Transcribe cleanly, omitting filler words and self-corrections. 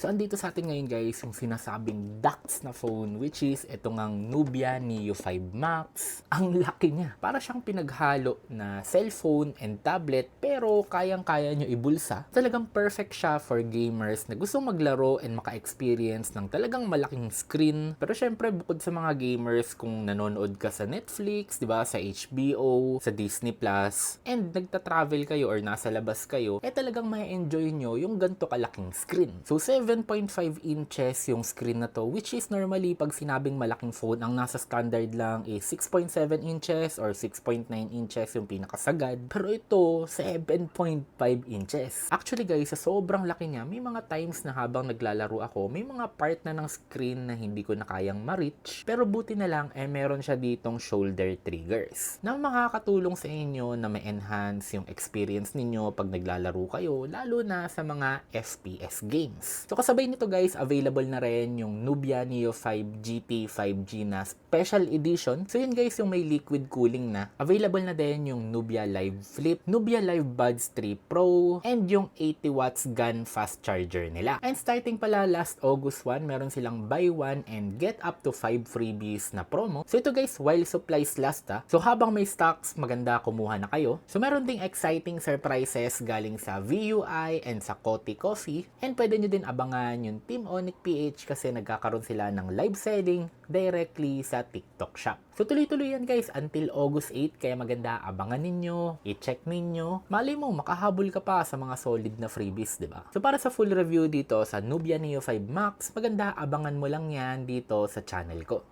So andito sa atin ngayon guys yung sinasabing DAX na phone, which is ito ngang Nubia Neo 5 Max. Ang laki niya. Para siyang pinaghalo na cellphone and tablet pero kayang-kaya nyo ibulsa. Talagang perfect siya for gamers na gustong maglaro and maka-experience ng talagang malaking screen. Pero syempre bukod sa mga gamers, kung nanonood ka sa Netflix, di ba, sa HBO, sa Disney Plus, and nagta-travel kayo or nasa labas kayo, talagang ma-enjoy nyo yung ganito kalaking screen. So 7.5 inches yung screen na to, which is normally pag sinabing malaking phone, ang nasa standard lang is 6.7 inches or 6.9 inches yung pinakasagad. Pero ito, 7.5 inches. Actually guys, sa sobrang laki niya, may mga times na habang naglalaro ako, may mga part na ng screen na hindi ko na kayang ma-reach. Pero buti na lang, meron siya ditong shoulder triggers na makakatulong sa inyo na ma-enhance yung experience ninyo pag naglalaro kayo, lalo na sa mga FPS games. So kasabay nito guys, available na rin yung Nubia Neo 5 GT 5G na Special Edition. So yun guys, yung may liquid cooling na. Available na din yung Nubia Live Flip, Nubia Live Buds 3 Pro, and yung 80 watts GAN fast charger nila. And starting pala last August 1, meron silang buy one and get up to 5 freebies na promo. So ito guys, while supplies last So habang may stocks, maganda kumuha na kayo. So meron ding exciting surprises galing sa VUI and sa Coty Coffee. And pwede nyo din abangan yung Team Onic PH kasi nagkakaroon sila ng live selling directly sa TikTok shop. So tuloy-tuloy yan guys until August 8, kaya maganda abangan ninyo, i-check ninyo. Malay mo, makahabol ka pa sa mga solid na freebies, di ba? So para sa full review dito sa Nubia Neo 5 Max, maganda abangan mo lang yan dito sa channel ko.